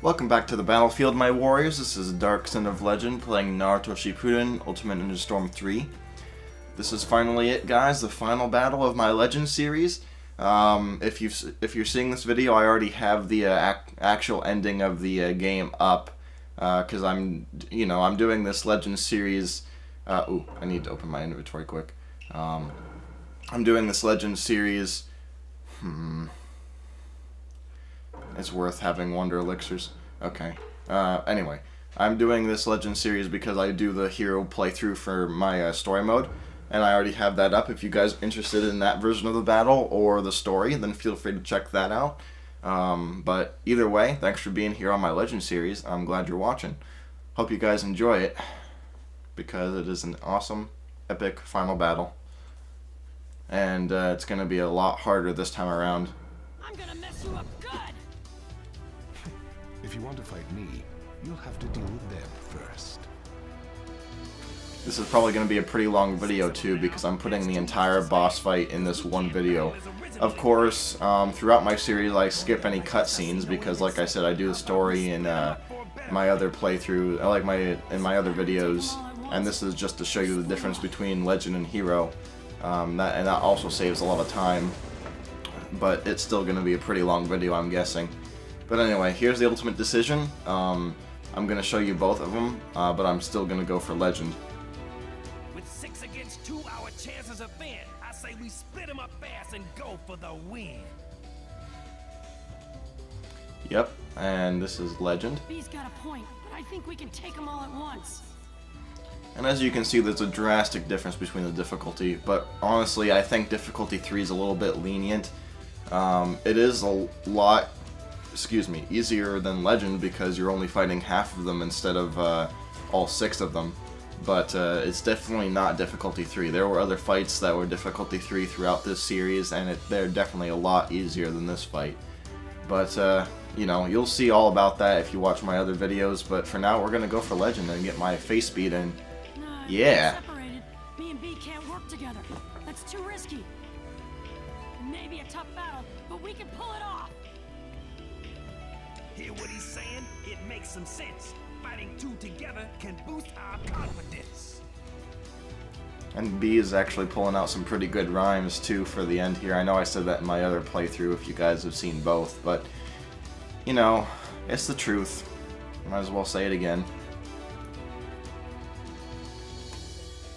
Welcome back to the battlefield, my warriors. This is Dark Son of Legend playing Naruto Shippuden Ultimate Ninja Storm 3. This is finally it, guys, the final battle of my Legend series. If you're seeing this video, I already have the actual ending of the game up, because I'm doing this Legend series. Ooh, I need to open my inventory quick. I'm doing this Legend series. It's worth having Wonder Elixirs. Okay. Anyway, I'm doing this Legend series because I do the hero playthrough for my story mode, and I already have that up. If you guys are interested in that version of the battle or the story, then feel free to check that out. But either way, thanks for being here on my Legend series. I'm glad you're watching. Hope you guys enjoy it, because it is an awesome, epic final battle. And it's going to be a lot harder this time around. I'm gonna mess you up good! If you want to fight me, you'll have to deal with them first. This is probably going to be a pretty long video too, because I'm putting the entire boss fight in this one video. Of course, throughout my series I skip any cutscenes because, like I said, I do the story in my other playthrough, in my other videos, and this is just to show you the difference between Legend and Hero. And that also saves a lot of time, but it's still going to be a pretty long video, I'm guessing. But anyway, here's the ultimate decision. I'm going to show you both of them, but I'm still going to go for Legend. With 6 against 2, our chances are thin. I say we split them up fast and go for the win. Yep, and this is Legend. B's got a point, but I think we can take them all at once. And as you can see, there's a drastic difference between the difficulty, but honestly, I think difficulty 3 is a little bit lenient. It is a lot, easier than Legend because you're only fighting half of them instead of all 6 of them. But it's definitely not difficulty 3. There were other fights that were difficulty 3 throughout this series, and they're definitely a lot easier than this fight. But, you'll see all about that if you watch my other videos, but for now, we're going to go for Legend and get my face speed in. Yeah. Separated. Me and B can't work together. That's too risky. Maybe a tough battle, but we can pull it off. Hear what he's saying? It makes some sense. Fighting 2 together can boost our confidence. And B is actually pulling out some pretty good rhymes too for the end here. I know I said that in my other playthrough if you guys have seen both, but it's the truth. Might as well say it again.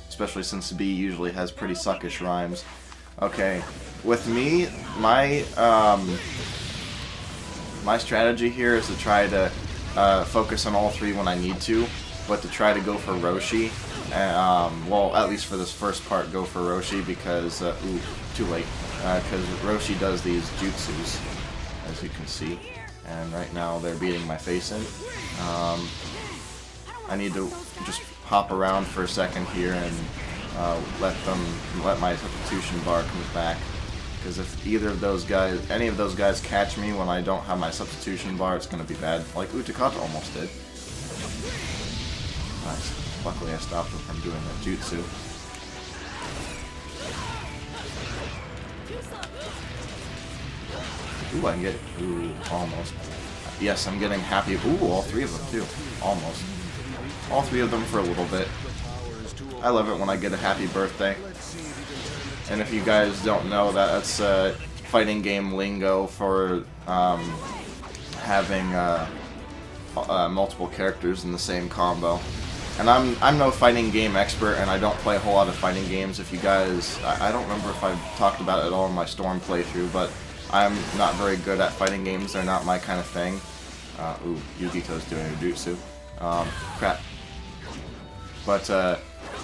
Especially since B usually has pretty suckish rhymes. Okay, with me, my strategy here is to try to focus on all 3 when I need to, but to try to go for Roshi. Well, at least for this first part, go for Roshi because, ooh, too late. Because Roshi does these jutsus, as you can see. And right now they're beating my face in. I need to just hop around for a second here and let my substitution bar come back. Because if any of those guys catch me when I don't have my substitution bar, it's going to be bad. Like Utakata almost did. Nice. Luckily I stopped him from doing that jutsu. Ooh, I can get it. Ooh, almost. Yes, I'm getting happy. Ooh, all 3 of them too. Almost. All 3 of them for a little bit. I love it when I get a happy birthday. And if you guys don't know, that's fighting game lingo for having multiple characters in the same combo. And I'm no fighting game expert, and I don't play a whole lot of fighting games. If you guys, I don't remember if I've talked about it at all in my Storm playthrough, but I'm not very good at fighting games. They're not my kind of thing. Ooh, Yukito's doing a jutsu. Crap. But,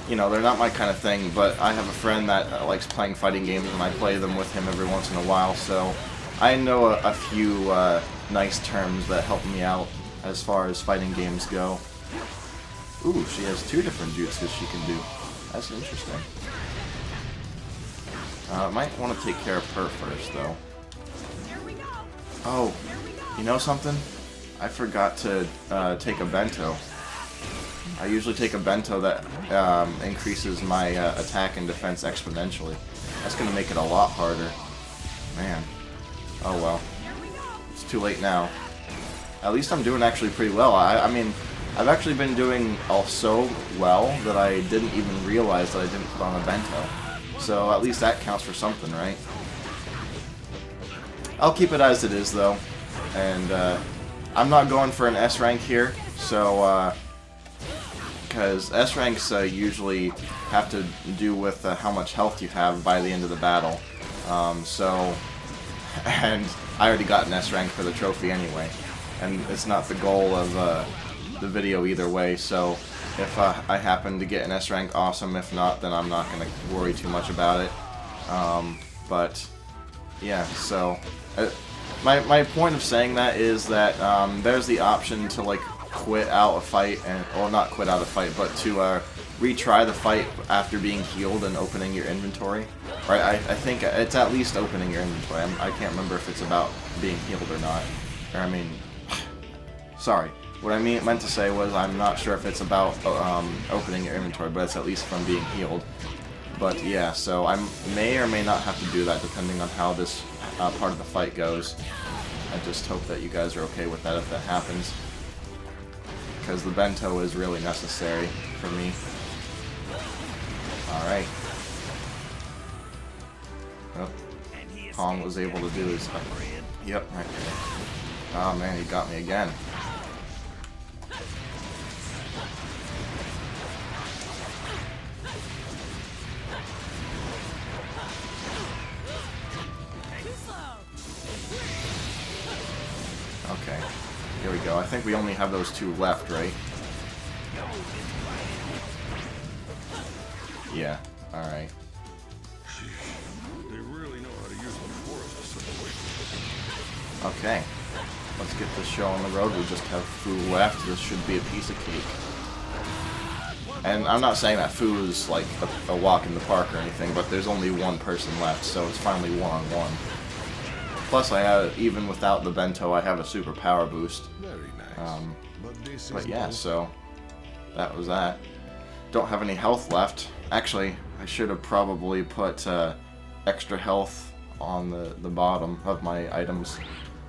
they're not my kind of thing, but I have a friend that likes playing fighting games, and I play them with him every once in a while, so I know a few nice terms that help me out as far as fighting games go. Ooh, she has 2 different jutsus she can do. That's interesting. Might want to take care of her first, though. Oh, you know something? I forgot to take a bento. I usually take a bento that increases my attack and defense exponentially. That's going to make it a lot harder. Man. Oh well. It's too late now. At least I'm doing actually pretty well. I mean, I've actually been doing so well that I didn't even realize that I didn't put on a bento. So at least that counts for something, right? I'll keep it as it is, though. And I'm not going for an S rank here, so because S ranks usually have to do with how much health you have by the end of the battle. And I already got an S rank for the trophy anyway, and it's not the goal of the video either way. So if I happen to get an S rank, awesome. If not, then I'm not gonna worry too much about it. But yeah, so my point of saying that is that there's the option to like quit out a fight, or not quit out a fight, but to retry the fight after being healed and opening your inventory. Right? I think it's at least opening your inventory. I can't remember if it's about being healed or not. Or I mean, sorry. What I meant to say was I'm not sure if it's about opening your inventory, but it's at least from being healed. But yeah, so I may or may not have to do that depending on how this part of the fight goes. I just hope that you guys are okay with that if that happens, because the bento is really necessary for me. Alright. Well, Kong was able to do his... Yep, right there. Oh man, he got me again. Okay, here we go. I think we only have those two left, right? Yeah, alright. They really know how to use the forest to separate. Okay, let's get this show on the road. We just have food left. This should be a piece of cake. And I'm not saying that food is like a walk in the park or anything, but there's only one person left, so it's finally one-on-one. Plus, even without the bento, I have a super power boost. Very nice. But yeah, so that was that. Don't have any health left. Actually, I should have probably put extra health on the bottom of my items.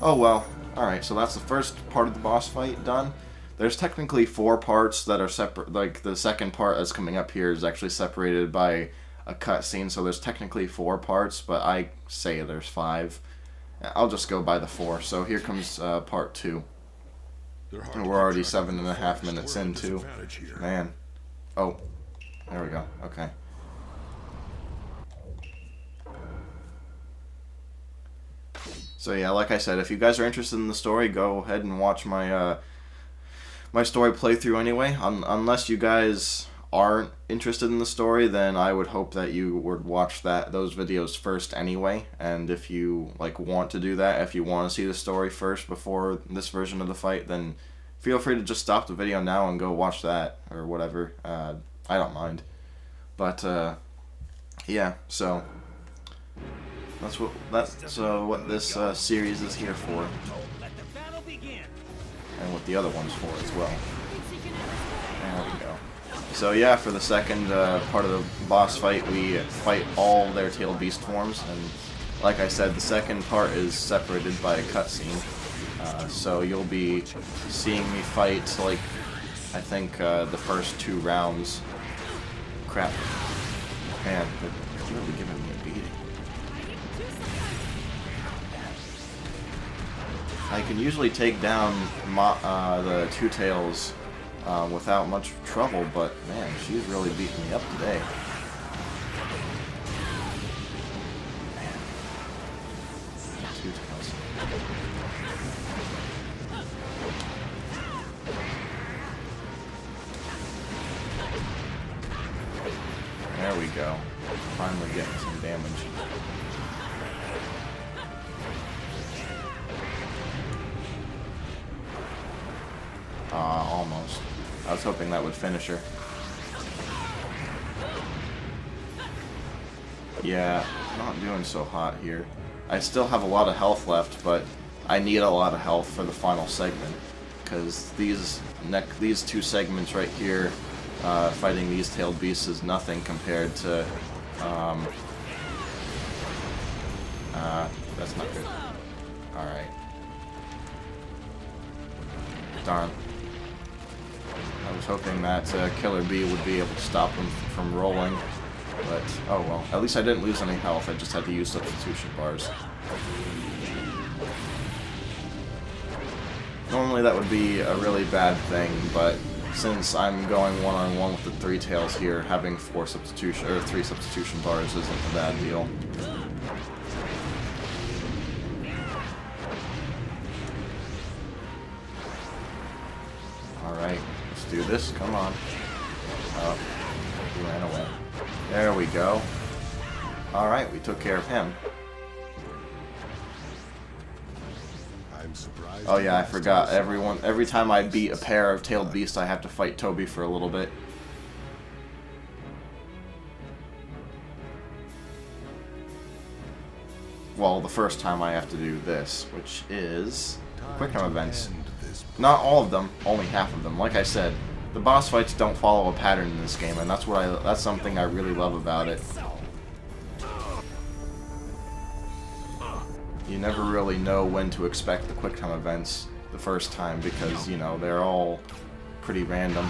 Oh well. Alright, so that's the first part of the boss fight done. There's technically 4 parts that are separate. Like, the second part that's coming up here is actually separated by a cutscene, so there's technically 4 parts, but I say there's 5. I'll just go by the 4. So here comes part 2. And we're already 7.5 minutes in, too. Man. Oh. There we go. Okay. So yeah, like I said, if you guys are interested in the story, go ahead and watch my my story playthrough anyway. Unless you guys aren't interested in the story, then I would hope that you would watch those videos first anyway. And if you want to do that, if you want to see the story first before this version of the fight, then feel free to just stop the video now and go watch that or whatever. I don't mind. But yeah, so that's what this series is here for, and what the other one's for as well. There we go. So yeah, for the second part of the boss fight, we fight all their tailed beast forms, and like I said, the second part is separated by a cutscene. So you'll be seeing me fight, like, I think the first 2 rounds. Crap. Man, they're really giving me a beating. I can usually take down the Two Tails without much trouble, but man, she's really beating me up today. Man. Two Tails. There we go. Finally getting some damage. Almost. I was hoping that would finish her. Yeah, not doing so hot here. I still have a lot of health left, but I need a lot of health for the final segment, because these 2 segments right here, fighting these tailed beasts, is nothing compared to that's not good. Alright. Darn. I was hoping that Killer Bee would be able to stop him from rolling, but oh well. At least I didn't lose any health, I just had to use substitution bars. Normally that would be a really bad thing, but since I'm going one-on-one with the Three Tails here, having 3 substitution bars isn't a bad deal. Alright, let's do this, come on. Oh, he ran away. There we go. Alright, we took care of him. Oh yeah, I forgot. Every time I beat a pair of tailed beasts, I have to fight Toby for a little bit. Well, the first time I have to do this, which is quick time events. Not all of them, only half of them. Like I said, the boss fights don't follow a pattern in this game, and that's something I really love about it. You never really know when to expect the quick time events the first time because, you know, they're all pretty random.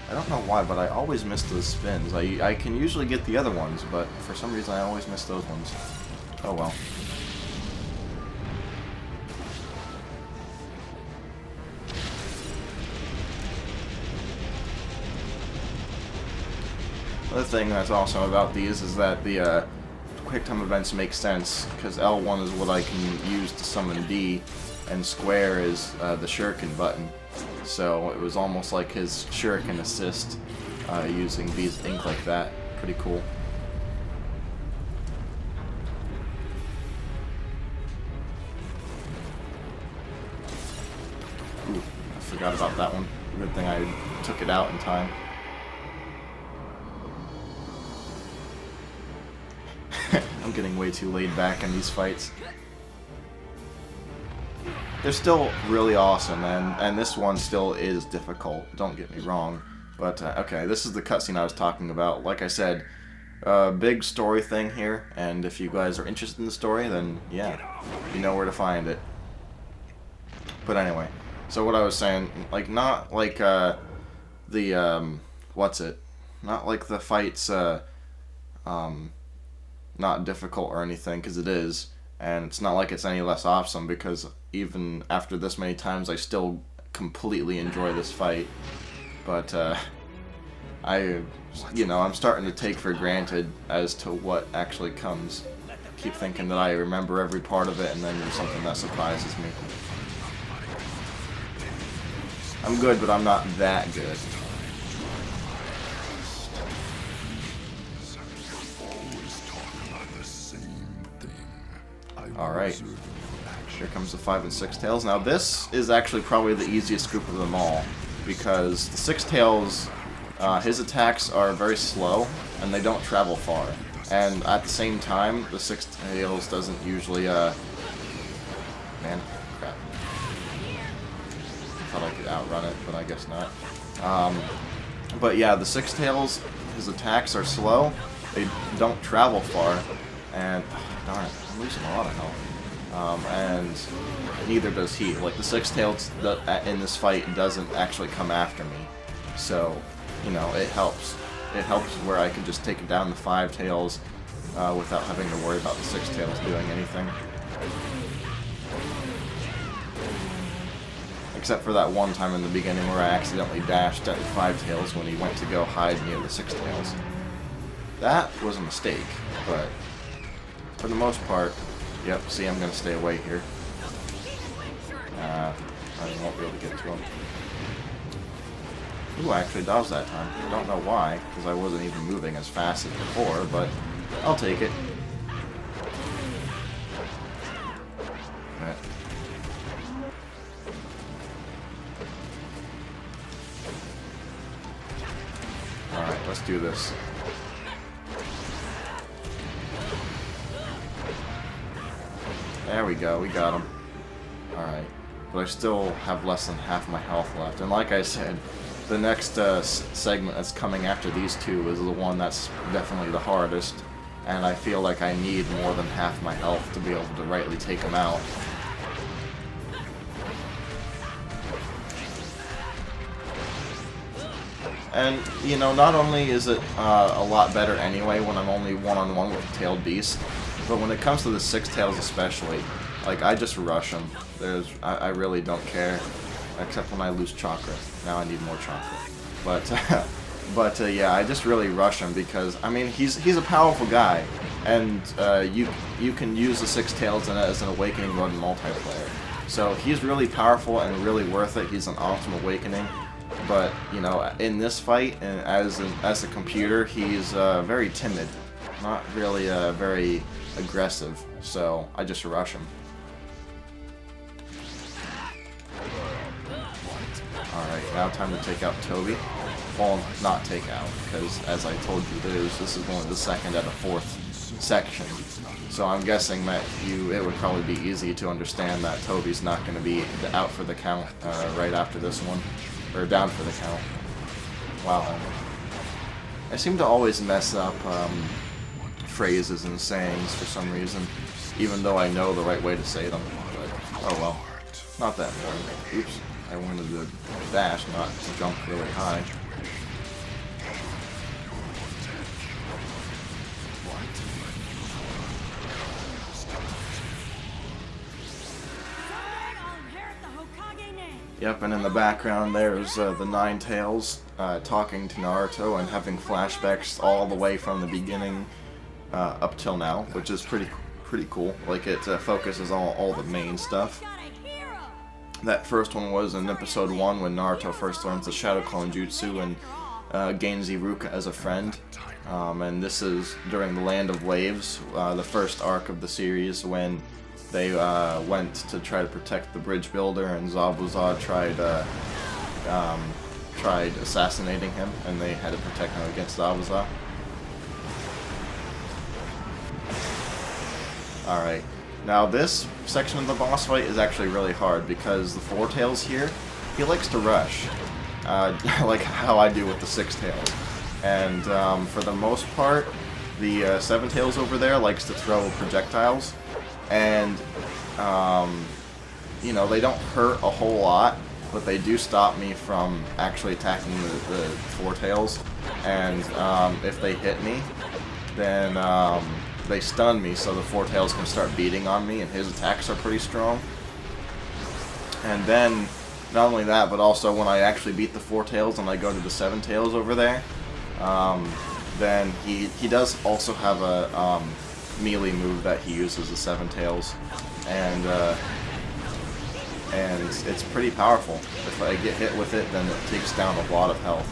I don't know why, but I always miss those spins. I can usually get the other ones, but for some reason I always miss those ones. Oh well. Another thing that's awesome about these is that the quick time events make sense, because L1 is what I can use to summon D, and square is the shuriken button. So it was almost like his shuriken assist using B's ink like that. Pretty cool. Ooh, I forgot about that one. Good thing I took it out in time. I'm getting way too laid back in these fights. They're still really awesome, and this one still is difficult, don't get me wrong. But, okay, this is the cutscene I was talking about. Like I said, big story thing here, and if you guys are interested in the story, then, yeah, you know where to find it. But anyway, so what I was saying, like, not like, what's it? Not like the fights, not difficult or anything, because it is, and it's not like it's any less awesome, because even after this many times I still completely enjoy this fight. But I'm starting to take for granted as to what actually comes. Keep thinking that I remember every part of it, and then there's something that surprises me. I'm good, but I'm not that good. Alright, here comes the 5 and 6 tails. Now this is actually probably the easiest group of them all, because the 6 tails, his attacks are very slow, and they don't travel far. And at the same time, the 6 tails doesn't usually, man, crap. Thought I could outrun it, but I guess not. But yeah, the 6 tails, his attacks are slow, they don't travel far, and darn it, I'm losing a lot of health. And neither does he. Like, the 6 tails in this fight doesn't actually come after me. So, you know, it helps. It helps where I can just take down the 5 tails without having to worry about the 6 tails doing anything. Except for that one time in the beginning where I accidentally dashed at the 5 tails when he went to go hide near the 6 tails. That was a mistake, but for the most part, yep, see, I'm going to stay away here. I won't be able to get to him. Ooh, I actually dodged that time. I don't know why, because I wasn't even moving as fast as before, but I'll take it. Alright, let's do this. There we go, we got him. Alright, but I still have less than half my health left, and like I said, the next segment that's coming after these two is the one that's definitely the hardest, and I feel like I need more than half my health to be able to rightly take him out. And, you know, not only is it a lot better anyway when I'm only one-on-one with a tailed beast, but when it comes to the six tails especially, like, I just rush him. I really don't care, except when I lose chakra. Now I need more chakra. But, yeah, I just really rush him because, I mean, he's a powerful guy, and you can use the six tails as an awakening mode in multiplayer. So he's really powerful and really worth it. He's an awesome awakening. But, you know, in this fight, and as a computer, he's very timid. Not really very aggressive, so I just rush him. Alright, now time to take out Toby. Well, not take out, because as I told you, this is only the second out of fourth section. So I'm guessing that it would probably be easy to understand that Toby's not going to be out for the count right after this one. Or down for the count. Wow. I seem to always mess up phrases and sayings for some reason, even though I know the right way to say them. But, oh well. Not that important. Oops. I wanted to dash, not to jump really high. Yep, and in the background there's the Nine Tails talking to Naruto and having flashbacks all the way from the beginning up till now, which is pretty cool. Like, it focuses on all the main stuff. That first one was in episode 1 when Naruto first learns the Shadow Clone Jutsu and gains Iruka as a friend. And this is during the Land of Waves, the first arc of the series, when they went to try to protect the bridge builder, and Zabuza tried assassinating him, and they had to protect him against Zabuza. Alright, now this section of the boss fight is actually really hard, because the Four Tails here, he likes to rush, like how I do with the Six Tails. And for the most part, the Seven Tails over there likes to throw projectiles. And, you know, they don't hurt a whole lot, but they do stop me from actually attacking the Four Tails. And if they hit me, then they stun me, so the Four Tails can start beating on me, and his attacks are pretty strong. And then, not only that, but also when I actually beat the Four Tails and I go to the Seven Tails over there, then he does also have a melee move that he uses, the Seven Tails, and it's pretty powerful. If I get hit with it, then it takes down a lot of health.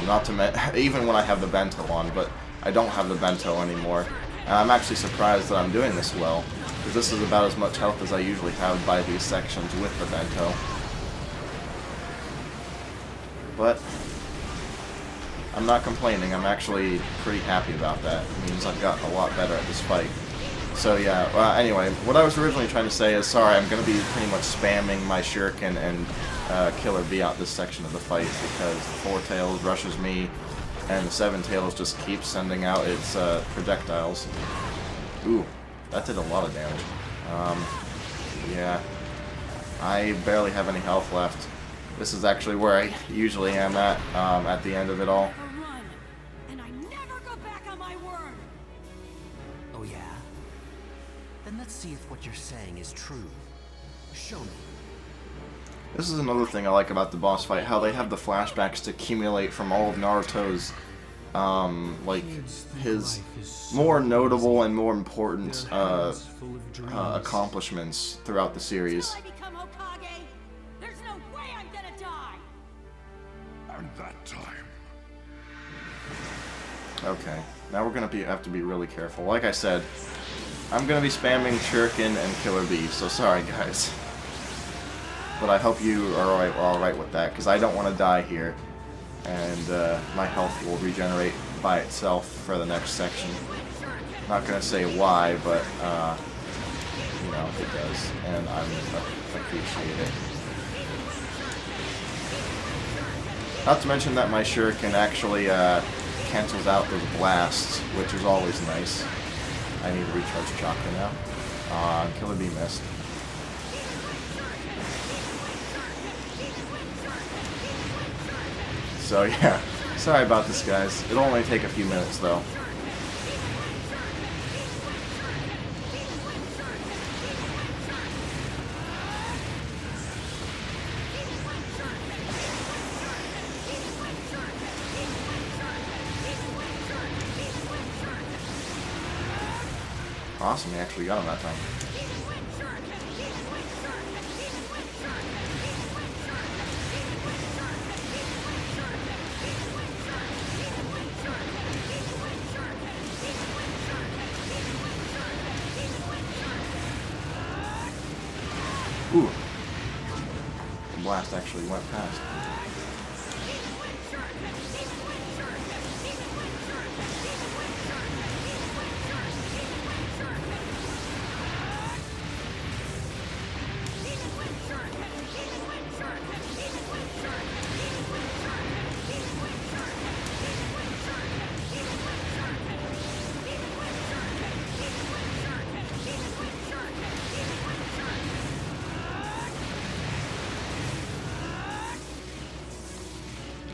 Not to even when I have the bento on, but I don't have the bento anymore. And I'm actually surprised that I'm doing this well, because this is about as much health as I usually have by these sections with the bento. But I'm not complaining. I'm actually pretty happy about that. It means I've gotten a lot better at this fight. So yeah, anyway, what I was originally trying to say is, sorry, I'm going to be pretty much spamming my shuriken and Killer Bee out this section of the fight, because the Four Tails rushes me, and the Seven Tails just keeps sending out its projectiles. Ooh, that did a lot of damage. Yeah, I barely have any health left. This is actually where I usually am at the end of it all. And I never go back on my word. Oh yeah? Then let's see if what you're saying is true. Show me. This is another thing I like about the boss fight, how they have the flashbacks to accumulate from all of Naruto's, like, his more notable and more important accomplishments throughout the series. Until I become Hokage, there's no way I'm gonna die. And that time. Okay, now we're gonna have to be really careful. Like I said, I'm gonna be spamming Shuriken and Killer Bee, so sorry guys. But I hope you are alright with that, because I don't want to die here. And my health will regenerate by itself for the next section. Not going to say why, but, you know, it does. And I appreciate it. Not to mention that my shuriken actually cancels out those blasts, which is always nice. I need to recharge chakra now. Killer Bee missed. So yeah, sorry about this, guys. It'll only take a few minutes, though. Awesome, he actually got him that time. Ooh. The blast actually went past.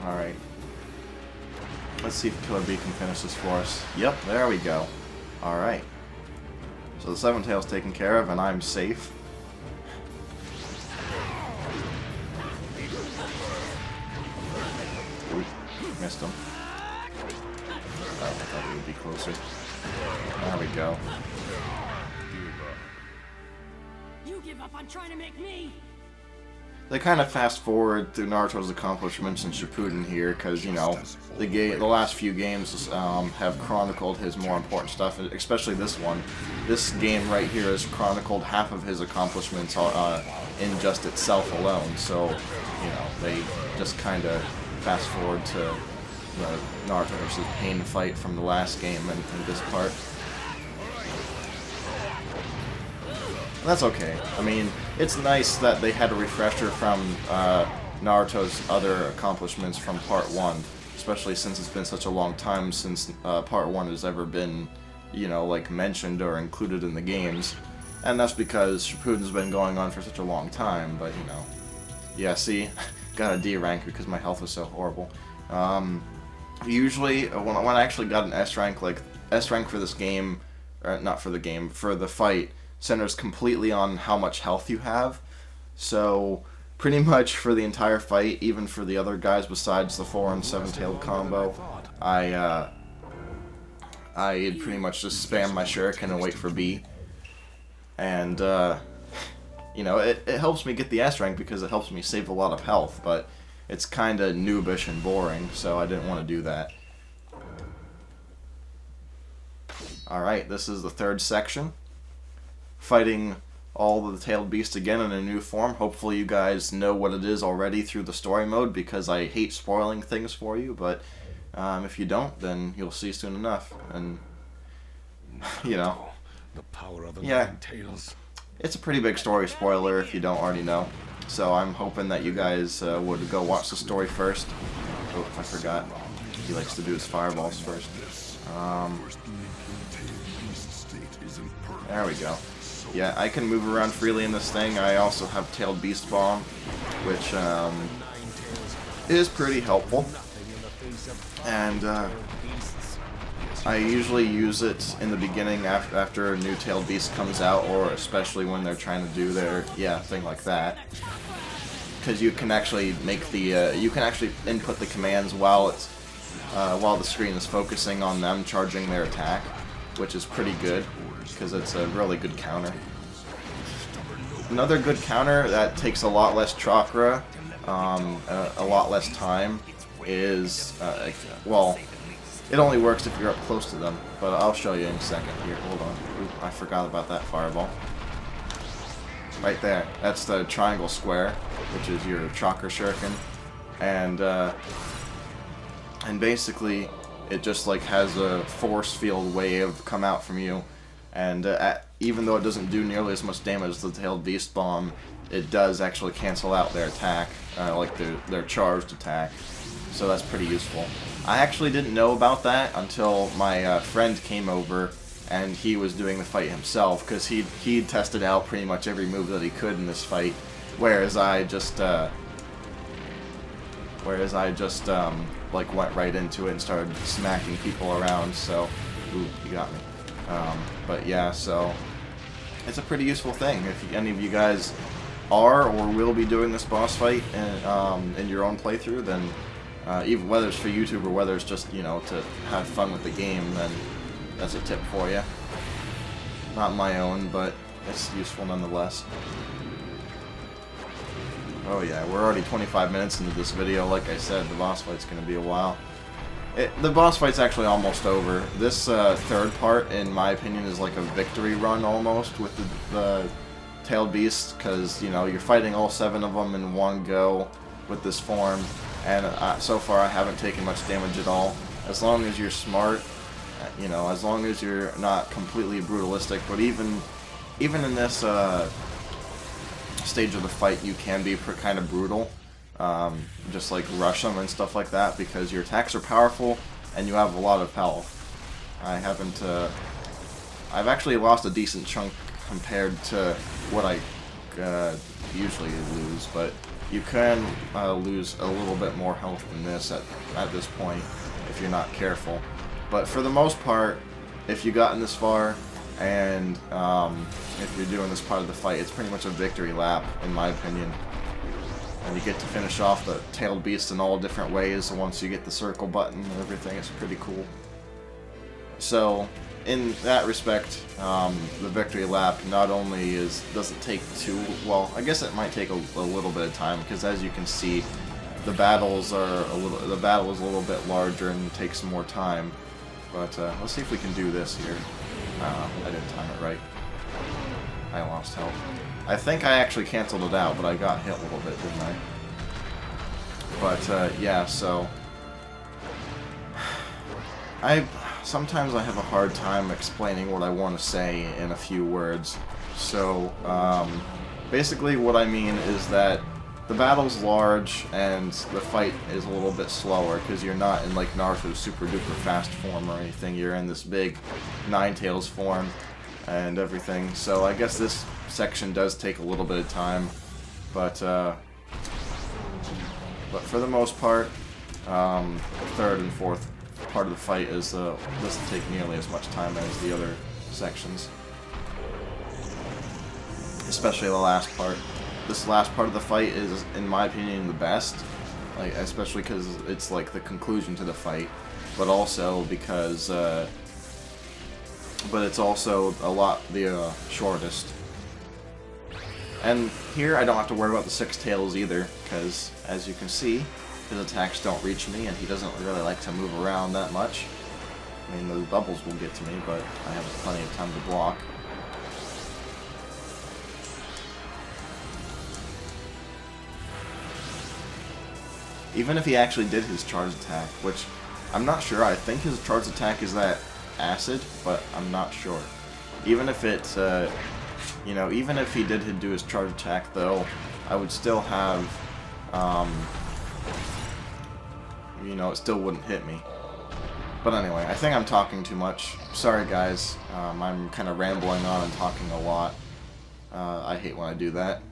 Alright. Let's see if Killer Bee can finish this for us. Yep, there we go. Alright. So the Seven Tails taken care of, and I'm safe. Oop, missed him. Oh, I thought he would be closer. There we go. You give up on trying to make me. They kind of fast forward through Naruto's accomplishments in Shippuden here, because, you know, the last few games have chronicled his more important stuff, especially this one. This game right here has chronicled half of his accomplishments in just itself alone, so, you know, they just kind of fast forward to the Naruto versus Pain fight from the last game in this part. That's okay. I mean, it's nice that they had a refresher from Naruto's other accomplishments from Part 1, especially since it's been such a long time since Part 1 has ever been, you know, like, mentioned or included in the games. And that's because Shippuden's been going on for such a long time, but, you know. Yeah, see? Got a D rank because my health was so horrible. Usually, when I actually got an S rank, like, S rank for this game, or not for the game, for the fight, centers completely on how much health you have. So pretty much for the entire fight, even for the other guys besides the 4 and 7-tailed combo, I'd pretty much just spam my shuriken and wait for B. And you know, it helps me get the S rank because it helps me save a lot of health, but it's kind of noobish and boring, so I didn't want to do that. Alright, this is the third section. Fighting all the tailed beasts again in a new form. Hopefully you guys know what it is already through the story mode, because I hate spoiling things for you, but if you don't, then you'll see soon enough. And, you know, The power of the yeah, nine tails. it's a pretty big story spoiler if you don't already know. So I'm hoping that you guys would go watch the story first. Oh, I forgot. He likes to do his fireballs first. There we go. Yeah, I can move around freely in this thing. I also have Tailed Beast Bomb, which is pretty helpful. And I usually use it in the beginning after a new Tailed Beast comes out, or especially when they're trying to do their, thing like that. Because you can actually make the, you can actually input the commands while the screen is focusing on them charging their attack, which is pretty good, because it's a really good counter. Another good counter that takes a lot less chakra, a lot less time, is, well, it only works if you're up close to them, but I'll show you in a second. Here, hold on. Ooh, I forgot about that fireball. Right there. That's the triangle square, which is your chakra shuriken, and basically it just like has a force field wave come out from you, And even though it doesn't do nearly as much damage as the Tailed Beast Bomb, it does actually cancel out their attack, like their charged attack. So that's pretty useful. I actually didn't know about that until my friend came over and he was doing the fight himself, because he'd tested out pretty much every move that he could in this fight, whereas I just like went right into it and started smacking people around. So, ooh, you got me. But yeah, so it's a pretty useful thing. If any of you guys are or will be doing this boss fight in your own playthrough, then even whether it's for YouTube or whether it's just, you know, to have fun with the game, then that's a tip for you. Not my own, but it's useful nonetheless. Oh yeah, we're already 25 minutes into this video. Like I said, the boss fight's going to be a while. The boss fight's actually almost over. This third part, in my opinion, is like a victory run almost with the Tailed Beast, because, you know, you're fighting all 7 of them in one go with this form, and so far I haven't taken much damage at all. As long as you're smart, you know, as long as you're not completely brutalistic, but even in this stage of the fight, you can be kind of brutal. Just like rush them and stuff like that, because your attacks are powerful and you have a lot of health. I've actually lost a decent chunk compared to what I usually lose, but you can lose a little bit more health than this at this point if you're not careful. But for the most part, if you've gotten this far, and if you're doing this part of the fight, it's pretty much a victory lap, in my opinion. And you get to finish off the Tailed Beast in all different ways once you get the circle button and everything. It's pretty cool. So, in that respect, the victory lap not only doesn't take well, I guess it might take a little bit of time, because as you can see, the battle is a little bit larger and takes some more time. But let's see if we can do this here. I didn't time it right. I lost health. I think I actually canceled it out, but I got hit a little bit, didn't I? But yeah, so sometimes I have a hard time explaining what I want to say in a few words. So basically what I mean is that the battle's large and the fight is a little bit slower, because you're not in like Naruto's super duper fast form or anything. You're in this big Ninetales form and everything. So I guess this section does take a little bit of time, but for the most part, third and fourth part of the fight doesn't take nearly as much time as the other sections, especially the last part. This last part of the fight is, in my opinion, the best, like, especially because it's like the conclusion to the fight, but also because, but it's also the shortest. And here I don't have to worry about the 6 tails either, because as you can see, his attacks don't reach me, and he doesn't really like to move around that much. I mean, the bubbles will get to me, but I have plenty of time to block. Even if he actually did his charge attack, which I'm not sure. I think his charge attack is that acid, but I'm not sure. Even if it's, you know, even if he did do his charge attack, though, I would still have, you know, it still wouldn't hit me. But anyway, I think I'm talking too much. Sorry, guys. I'm kind of rambling on and talking a lot. I hate when I do that.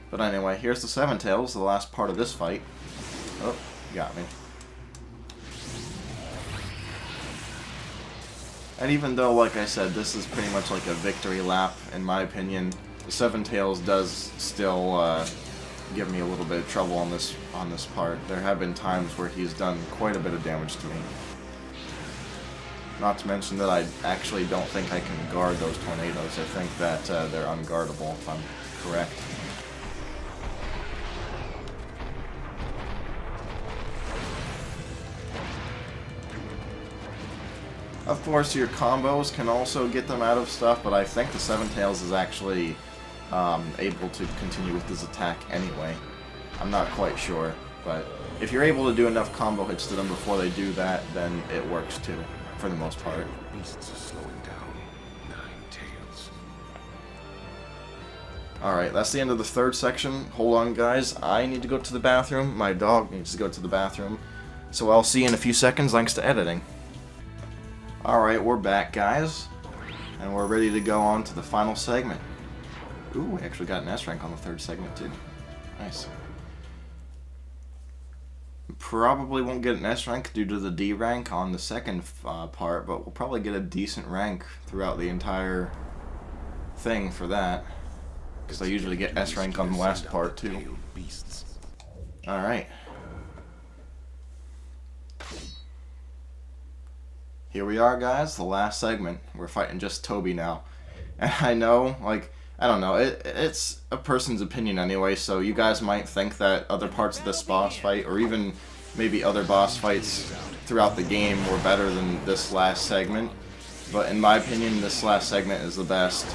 But anyway, here's the 7 tails, the last part of this fight. Oh, got me. And even though, like I said, this is pretty much like a victory lap, in my opinion, the 7 tails does still give me a little bit of trouble on this part. There have been times where he's done quite a bit of damage to me. Not to mention that I actually don't think I can guard those tornadoes. I think that they're unguardable, if I'm correct. Of course, your combos can also get them out of stuff, but I think the 7 tails is actually able to continue with his attack anyway. I'm not quite sure, but if you're able to do enough combo hits to them before they do that, then it works too, for the most part. Beasts are slowing down. Now Alright, that's the end of the third section. Hold on, guys. I need to go to the bathroom. My dog needs to go to the bathroom. So I'll see you in a few seconds, thanks to editing. Alright, we're back, guys. And we're ready to go on to the final segment. Ooh, we actually got an S rank on the third segment, too. Nice. Probably won't get an S rank due to the D rank on the second part, but we'll probably get a decent rank throughout the entire thing for that. Because I usually get S rank on the last part too. Alright. Here we are, guys, the last segment. We're fighting just Toby now. And I know, like, I don't know, it's a person's opinion anyway, so you guys might think that other parts of this boss fight, or even maybe other boss fights throughout the game were better than this last segment. But in my opinion, this last segment is the best.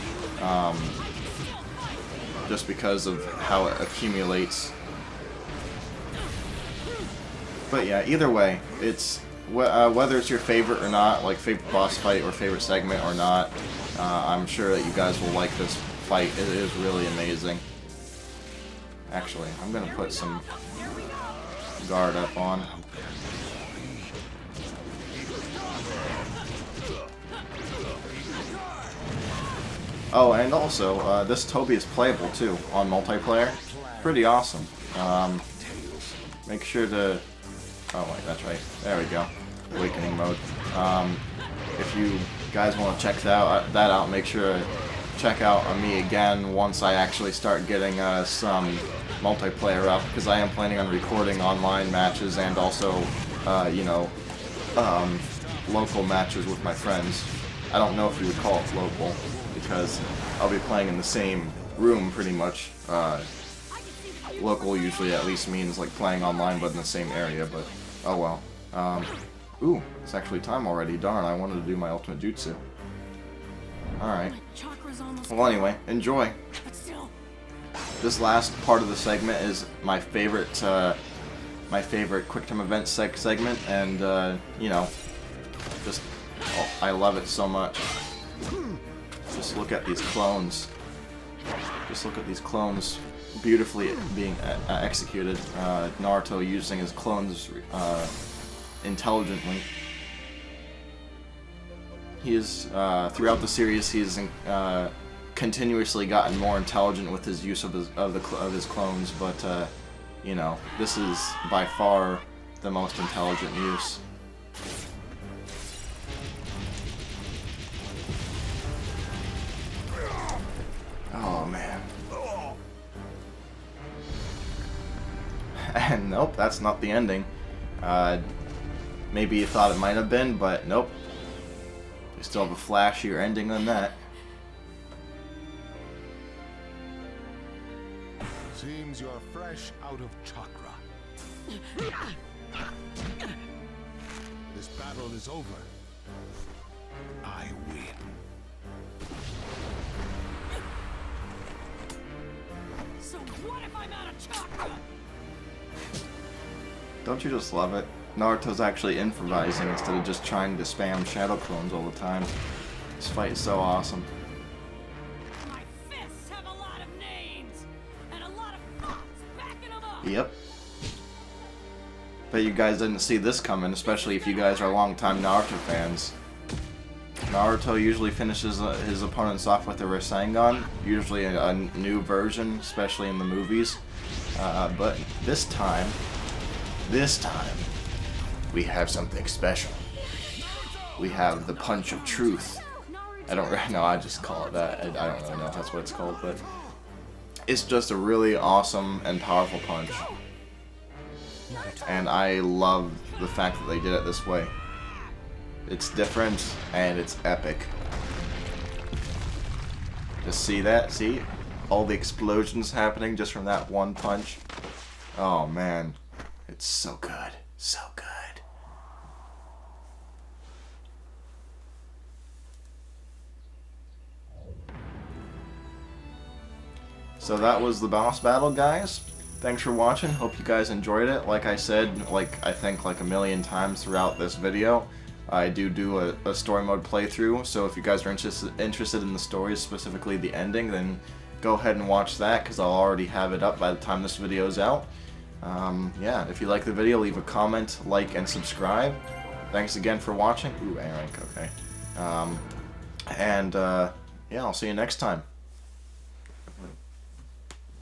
Just because of how it accumulates. But yeah, either way, it's whether it's your favorite or not, like favorite boss fight or favorite segment or not, I'm sure that you guys will like this fight. It is really amazing. Actually, I'm gonna put some guard up on. Oh, and also, this Toby is playable too on multiplayer. Pretty awesome. Make sure to... Oh wait, that's right. There we go. Awakening mode. If you guys want to check that out, make sure to check out me again once I actually start getting some multiplayer up, because I am planning on recording online matches and also, you know, local matches with my friends. I don't know if you would call it local, because I'll be playing in the same room pretty much. Local usually at least means like playing online but in the same area, but oh well. Ooh, it's actually time already. Darn, I wanted to do my ultimate jutsu. Alright. Well anyway, enjoy. This last part of the segment is my favorite quick time event segment, and you know, just I love it so much. Just look at these clones. Just look at these clones beautifully being executed. Naruto using his clones intelligently. He is throughout the series. He's continuously gotten more intelligent with his use of his clones. But you know, this is by far the most intelligent use. Oh man. And nope, that's not the ending. Maybe you thought it might have been, but nope. We still have a flashier ending than that. Seems you're fresh out of chakra. This battle is over. I win. So what if I'm out of chakra? Don't you just love it? Naruto's actually improvising instead of just trying to spam shadow clones all the time. This fight is so awesome. My fists have a lot of names and a lot of thoughts backing them up. Yep. Bet you guys didn't see this coming, especially if you guys are longtime Naruto fans. Naruto usually finishes his opponents off with a Rasengan, usually a new version, especially in the movies. But this time, we have something special. We have the Punch of Truth. I don't really know, I just call it that. I don't really know if that's what it's called, but it's just a really awesome and powerful punch. And I love the fact that they did it this way. It's different and it's epic. Just see that? See? All the explosions happening just from that one punch. Oh man. It's so good. So good. So that was the boss battle, guys. Thanks for watching. Hope you guys enjoyed it. Like I said, I think a million times throughout this video, I do a story mode playthrough. So if you guys are interested in the story, specifically the ending, then go ahead and watch that because I'll already have it up by the time this video is out. Yeah, if you like the video, leave a comment, like, and subscribe. Thanks again for watching. Ooh, A rank, okay. Yeah, I'll see you next time.